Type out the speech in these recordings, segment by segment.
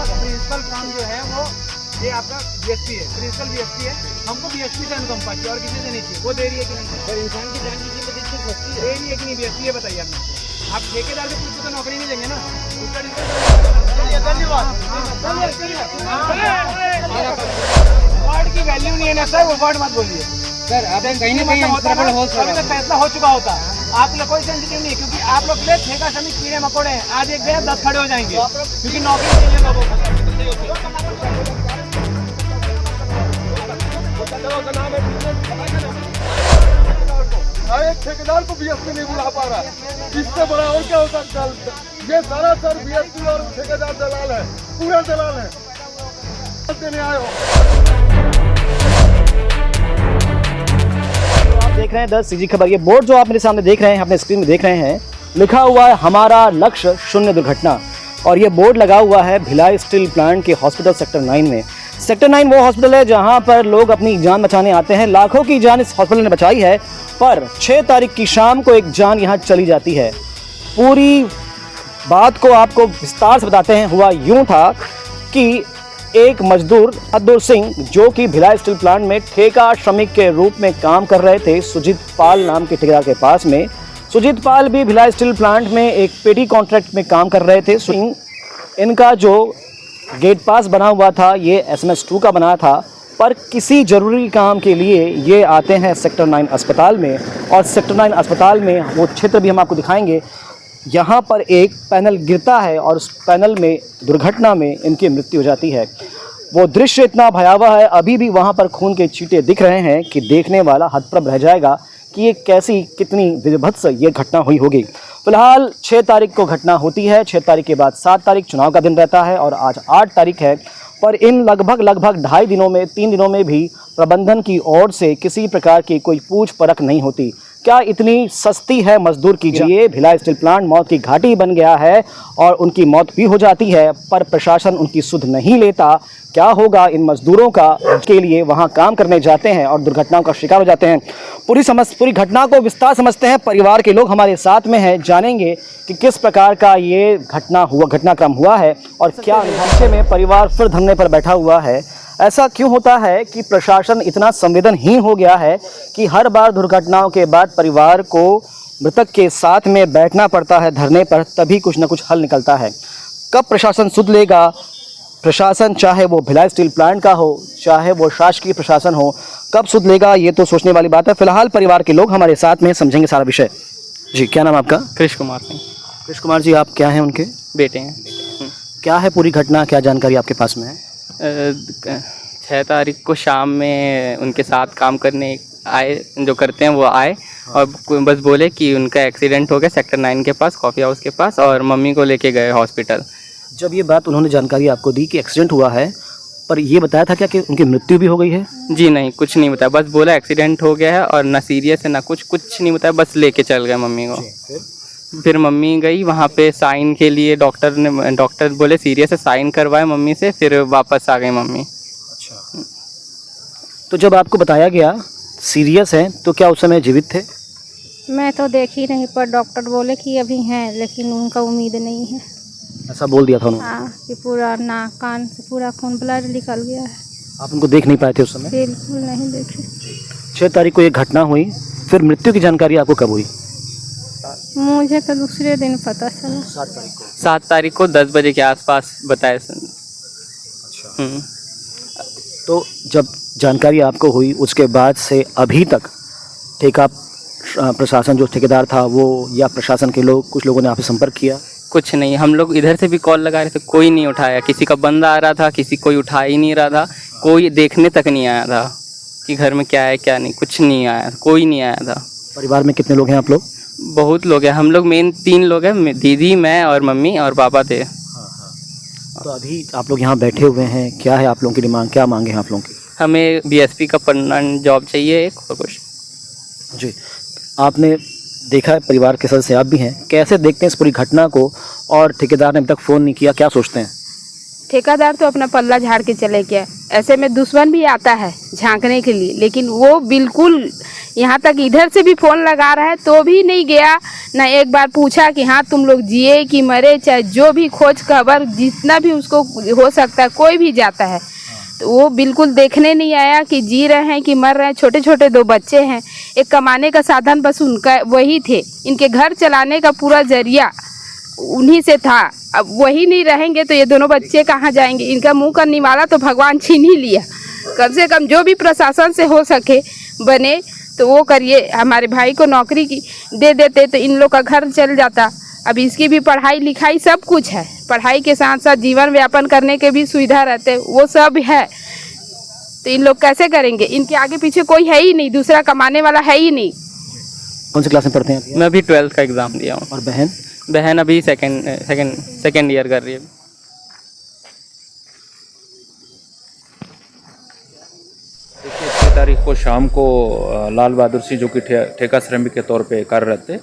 Principal काम जो है वो ये आपका बीएसपी है, प्रिंसिपल बीएसपी है। हमको बीएसपी से अनुकंपा चाहिए और किसी से नहीं चाहिए। वो दे रही है कि नहीं? सर इंसान की जान की कीमत इतनी सस्ती है, दे रही है कि नहीं बीएसपी? ये बताइए आप ठेकेदार से पूछो तो नौकरी नहीं देंगे ना। धन्यवाद। वार्ड की वैल्यू नहीं है ना सर, वो वर्ड मत बोलिए सर। आप कहीं ना कहीं फैसला हो चुका होता, आप लोग कोई सेंसिटिव नहीं, क्योंकि आप लोग के लिए ठेका श्रमिक कीड़े मकोड़े हैं। आज एक गया 10 खड़े हो जाएंगे, क्योंकि नौकरी चाहिए लोगों को। एक ठेकेदार को बीएसपी नहीं बुला पा रहा, इससे बड़ा और क्या हो सकता है? ये सारा सर बीएसपी और ठेकेदार दलाल है, पूरा दलाल है। देने आए हो देख रहे हैं 10 सीजी खबर। ये बोर्ड जो आप मेरे सामने देख रहे हैं, अपने स्क्रीन में देख रहे हैं, लिखा हुआ है हमारा लक्ष्य शून्य दुर्घटना। और ये बोर्ड लगा हुआ है भिलाई स्टील प्लांट के हॉस्पिटल सेक्टर 9 में। सेक्टर 9 वो हॉस्पिटल है जहां पर लोग अपनी जान बचाने आते हैं। लाखों की जान इस हॉस्पिटल ने बचाई है, पर 6 तारीख की शाम को एक जान यहां चली जाती है। पूरी बात को आपको विस्तार से बताते हैं। हुआ यूं था कि एक मजदूर अब्दुल सिंह, जो कि भिलाई स्टील प्लांट में ठेका श्रमिक के रूप में काम कर रहे थे सुजीत पाल नाम के ठेकेदार के पास में। सुजीत पाल भी भिलाई स्टील प्लांट में एक पेटी कॉन्ट्रैक्ट में काम कर रहे थे। इनका जो गेट पास बना हुआ था ये SMS 2 का बना था, पर किसी ज़रूरी काम के लिए ये आते हैं सेक्टर 9 अस्पताल में। और सेक्टर 9 अस्पताल में वो क्षेत्र भी हम आपको दिखाएंगे। यहाँ पर एक पैनल गिरता है और उस पैनल में दुर्घटना में इनकी मृत्यु हो जाती है। वो दृश्य इतना भयावह है, अभी भी वहाँ पर खून के छींटे दिख रहे हैं कि देखने वाला हतप्रभ रह जाएगा कि ये कैसी, कितनी विभत्स ये घटना हुई होगी। फिलहाल 6 तारीख को घटना होती है। 6 तारीख के बाद 7 तारीख चुनाव का दिन रहता है और आज 8 तारीख है। पर इन लगभग 2.5 दिनों में, 3 दिनों में भी प्रबंधन की ओर से किसी प्रकार की कोई पूछ परख नहीं होती। क्या इतनी सस्ती है मजदूर की जान? ये भिलाई स्टील प्लांट मौत की घाटी बन गया है और उनकी मौत भी हो जाती है, पर प्रशासन उनकी सुध नहीं लेता। क्या होगा इन मजदूरों का के लिए वहां काम करने जाते हैं और दुर्घटनाओं का शिकार हो जाते हैं। पूरी घटना को विस्तार समझते हैं। परिवार के लोग हमारे साथ में हैं, जानेंगे कि किस प्रकार का ये घटनाक्रम हुआ है और क्या ढांचे में परिवार फिर धरने पर बैठा हुआ है। ऐसा क्यों होता है कि प्रशासन इतना संवेदनहीन हो गया है कि हर बार दुर्घटनाओं के बाद परिवार को मृतक के साथ में बैठना पड़ता है धरने पर, तभी कुछ न कुछ हल निकलता है। कब प्रशासन सुध लेगा? प्रशासन चाहे वो भिलाई स्टील प्लांट का हो, चाहे वो शासकीय प्रशासन हो, कब सुध लेगा? ये तो सोचने वाली बात है। फिलहाल परिवार के लोग हमारे साथ में समझेंगे सारा विषय। जी, क्या नाम आपका? कृष्ण कुमार सिंह। कृष्ण कुमार जी, आप क्या हैं उनके बेटे हैं। क्या है पूरी घटना, क्या जानकारी आपके पास में है? 6 तारीख को शाम में उनके साथ काम करने आए, जो करते हैं वो आए और बस बोले कि उनका एक्सीडेंट हो गया सेक्टर 9 के पास, कॉफ़ी हाउस के पास, और मम्मी को लेके गए हॉस्पिटल। जब ये बात उन्होंने जानकारी आपको दी कि एक्सीडेंट हुआ है, पर ये बताया था क्या कि उनकी मृत्यु भी हो गई है? जी नहीं, कुछ नहीं बताया, बस बोला एक्सीडेंट हो गया है और ना सीरियस है ना कुछ नहीं बताया, बस लेके चल गए मम्मी को। फिर मम्मी गई वहाँ पे साइन के लिए, डॉक्टर बोले सीरियस है, साइन करवाए मम्मी से, फिर वापस आ गई मम्मी। अच्छा, तो जब आपको बताया गया सीरियस है तो क्या उस समय जीवित थे? मैं तो देखी नहीं, पर डॉक्टर बोले कि अभी हैं, लेकिन उनका उम्मीद नहीं है। ऐसा बोल दिया था उन्होंने? हाँ, कि पूरा नाक कान से पूरा खून ब्लड निकल गया है। आप उनको देख नहीं पाए थे उस समय? बिल्कुल नहीं देखे। 6 तारीख को ये घटना हुई, फिर मृत्यु की जानकारी आपको कब हुई? मुझे तो दूसरे दिन पता चला। 7 तारीख को 10 बजे के आसपास बताए। अच्छा। तो जब जानकारी आपको हुई उसके बाद से अभी तक ठेका प्रशासन, जो ठेकेदार था वो, या प्रशासन के लोग, कुछ लोगों ने आपसे संपर्क किया? कुछ नहीं, हम लोग इधर से भी कॉल लगा रहे थे, कोई नहीं उठाया। किसी का बंदा आ रहा था, किसी कोई उठा ही नहीं रहा था, कोई देखने तक नहीं आया था कि घर में क्या है क्या नहीं, कुछ नहीं आया, कोई नहीं आया था। परिवार में कितने लोग हैं आप लोग? बहुत लोग हैं, हम लोग मेन 3 लोग हैं, दीदी, मैं और मम्मी और पापा थे। तो अभी आप लोग यहाँ बैठे हुए हैं, क्या है आप लोगों की डिमांड, क्या मांगे हैं आप लोगों की? हमें BSP का परमानेंट जॉब चाहिए एक, और कुछ। जी, आपने देखा है, परिवार के सदस्य आप भी हैं, कैसे देखते हैं इस पूरी घटना को? और ठेकेदार ने अभी तक फ़ोन नहीं किया, क्या सोचते हैं? ठेकेदार तो अपना पल्ला झाड़ के चले गया। ऐसे में दुश्मन भी आता है झांकने के लिए, लेकिन वो बिल्कुल यहाँ तक इधर से भी फ़ोन लगा रहा है तो भी नहीं गया, ना एक बार पूछा कि हाँ तुम लोग जिए कि मरे, चाहे जो भी खोज खबर जितना भी उसको हो सकता है, कोई भी जाता है तो वो बिल्कुल देखने नहीं आया कि जी रहे हैं कि मर रहे हैं। छोटे छोटे 2 बच्चे हैं, एक कमाने का साधन बस उनका वही थे, इनके घर चलाने का पूरा जरिया उन्हीं से था। अब वही नहीं रहेंगे तो ये दोनों बच्चे कहाँ जाएंगे? इनका मुंह का निवाला तो भगवान छीन ही लिया। कम से कम जो भी प्रशासन से हो सके बने तो वो करिए। हमारे भाई को नौकरी की दे देते तो इन लोग का घर चल जाता। अब इसकी भी पढ़ाई लिखाई सब कुछ है, पढ़ाई के साथ साथ जीवन व्यापन करने के भी सुविधा रहते, वो सब है। तो इन लोग कैसे करेंगे? इनके आगे पीछे कोई है ही नहीं, दूसरा कमाने वाला है ही नहीं। कौन सी क्लास में पढ़ते हैं आप? मैं अभी 12th का एग्ज़ाम दिया हूँ। और बहन? बहन अभी सेकेंड ईयर कर रही है। देखिए 6 तारीख को शाम को लाल बहादुर सिंह जो कि ठेका श्रमिक के तौर पे कार्यरत थे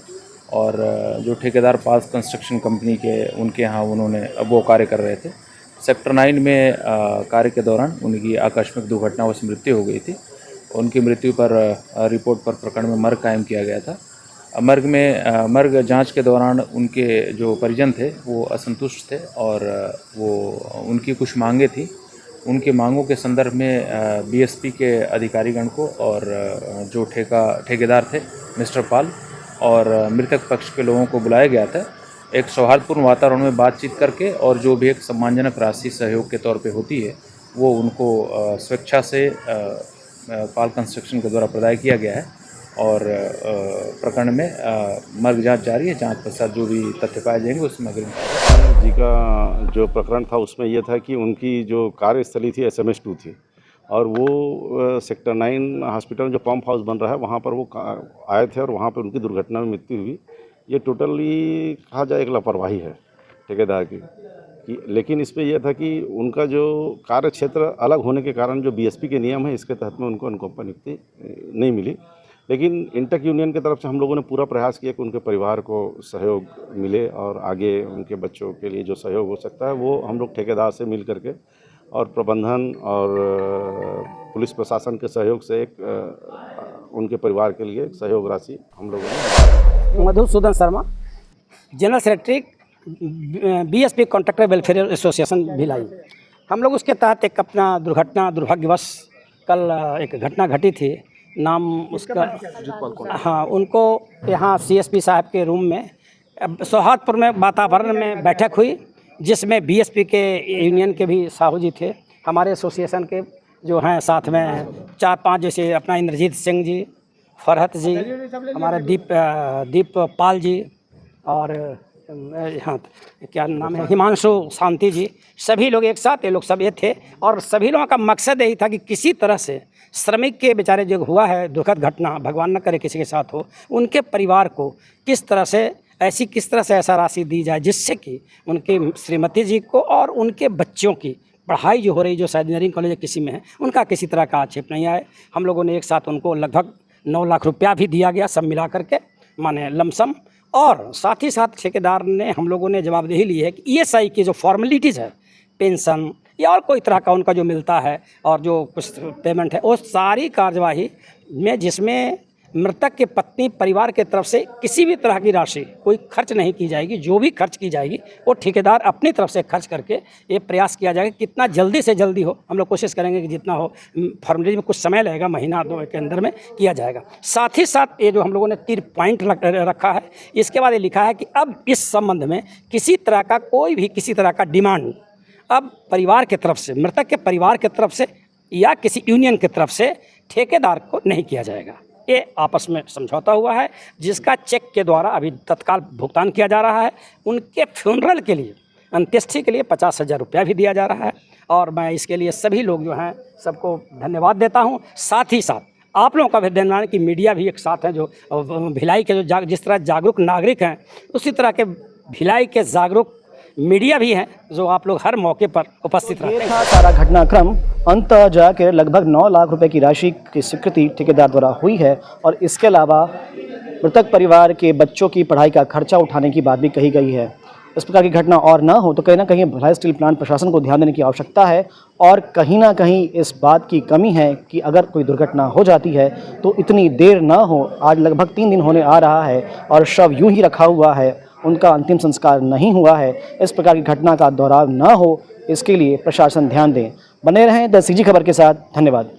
और जो ठेकेदार पास कंस्ट्रक्शन कंपनी के उनके यहाँ उन्होंने वो कार्य कर रहे थे। सेक्टर 9 में कार्य के दौरान उनकी आकस्मिक दुर्घटनाओं से मृत्यु हो गई थी। उनकी मृत्यु पर रिपोर्ट पर प्रकरण में मर्ग कायम किया गया था। मर्ग जांच के दौरान उनके जो परिजन थे वो असंतुष्ट थे और वो उनकी कुछ मांगे थी। उनकी मांगों के संदर्भ में बीएसपी के अधिकारीगण को और जो ठेकेदार थे मिस्टर पाल और मृतक पक्ष के लोगों को बुलाया गया था। एक सौहार्दपूर्ण वातावरण में बातचीत करके और जो भी एक सम्मानजनक राशि सहयोग के तौर पे होती है वो उनको स्वेच्छा से पाल कंस्ट्रक्शन के द्वारा प्रदान किया गया है और प्रकरण में मर्ग जांच जारी है। जांच पश्चात जो भी तथ्य पाए जाएंगे उसमें अग्रिम जी का जो प्रकरण था उसमें यह था कि उनकी जो कार्यस्थली थी SMS2 थी और वो सेक्टर 9 हॉस्पिटल जो पंप हाउस बन रहा है वहाँ पर वो आए थे और वहाँ पर उनकी दुर्घटना में मृत्यु हुई। ये टोटली कहा जाए एक लापरवाही है ठेकेदार की। लेकिन इसमें यह था कि उनका जो कार्य क्षेत्र अलग होने के कारण जो BSP के नियम है इसके तहत में उनको अनुकंपा नियुक्ति नहीं मिली। लेकिन इंटक यूनियन की तरफ से हम लोगों ने पूरा प्रयास किया कि उनके परिवार को सहयोग मिले और आगे उनके बच्चों के लिए जो सहयोग हो सकता है वो हम लोग ठेकेदार से मिल करके और प्रबंधन और पुलिस प्रशासन के सहयोग से एक उनके परिवार के लिए सहयोग राशि हम लोगों ने। Madhusudan Sharma, general secretary BSP contractor welfare association Bhilai. हम लोग उसके तहत एक अपना दुर्भाग्यवश कल एक घटना घटी थी। नाम उसका हाँ, उनको यहाँ CSP साहब के रूम में सौहार्दपूर्ण में वातावरण में बैठक हुई जिसमें BSP के यूनियन के भी साहू जी थे, हमारे एसोसिएशन के जो हैं साथ में 4-5 जैसे अपना इंद्रजीत सिंह जी, फरहत जी, हमारे दीप पाल जी और हाँ क्या नाम है हिमांशु शांति जी, सभी लोग एक साथ ये लोग सब ये थे और सभी लोगों का मकसद यही था कि किसी तरह से श्रमिक के बेचारे जो हुआ है दुखद घटना, भगवान न करे किसी के साथ हो, उनके परिवार को किस तरह से ऐसा राशि दी जाए जिससे कि उनके श्रीमती जी को और उनके बच्चों की पढ़ाई जो हो रही, जो शायद इंजीनियरिंग कॉलेज किसी में है, उनका किसी तरह का आक्षेप नहीं आए। हम लोगों ने एक साथ उनको लगभग 9 लाख रुपया भी दिया गया, सब मिला करके माने लमसम। और साथ ही साथ ठेकेदार ने हम लोगों ने जवाबदेही ली है कि ESI की जो फॉर्मेलिटीज़ है, पेंशन या और कोई तरह का उनका जो मिलता है और जो कुछ पेमेंट है, वो सारी कार्यवाही में जिसमें मृतक के पत्नी परिवार के तरफ से किसी भी तरह की राशि कोई खर्च नहीं की जाएगी। जो भी खर्च की जाएगी वो ठेकेदार अपनी तरफ से खर्च करके ये प्रयास किया जाएगा कितना जल्दी से जल्दी हो। हम लोग कोशिश करेंगे कि जितना हो, फॉर्मेलिटी में कुछ समय लगेगा, 1-2 के अंदर में किया जाएगा। साथ ही साथ ये जो हम लोगों ने 3 पॉइंट रखा है, इसके बाद ये लिखा है कि अब इस संबंध में किसी तरह का कोई भी किसी तरह का डिमांड अब परिवार के तरफ से, मृतक के परिवार के तरफ से या किसी यूनियन की तरफ से ठेकेदार को नहीं किया जाएगा। ये आपस में समझौता हुआ है जिसका चेक के द्वारा अभी तत्काल भुगतान किया जा रहा है। उनके फ्यूनरल के लिए, अंत्येष्टि के लिए 50,000 रुपया भी दिया जा रहा है और मैं इसके लिए सभी लोग जो हैं सबको धन्यवाद देता हूं। साथ ही साथ आप लोगों का भी धन्यवाद कि मीडिया भी एक साथ है, जो भिलाई के जो जिस तरह जागरूक नागरिक हैं उसी तरह के भिलाई के जागरूक मीडिया भी हैं जो आप लोग हर मौके पर उपस्थित रहते हैं। सारा घटनाक्रम अंत जाकर लगभग 9 लाख रुपए की राशि की स्वीकृति ठेकेदार द्वारा हुई है और इसके अलावा मृतक परिवार के बच्चों की पढ़ाई का खर्चा उठाने की बात भी कही गई है। इस प्रकार की घटना और ना हो तो कहीं ना कहीं भिलाई स्टील प्लांट प्रशासन को ध्यान देने की आवश्यकता है और कहीं ना कहीं इस बात की कमी है कि अगर कोई दुर्घटना हो जाती है तो इतनी देर ना हो। आज लगभग 3 दिन होने आ रहा है और शव यूं ही रखा हुआ है, उनका अंतिम संस्कार नहीं हुआ है। इस प्रकार की घटना का दोहराव ना हो इसके लिए प्रशासन ध्यान दें। बने रहें द CG खबर के साथ। धन्यवाद।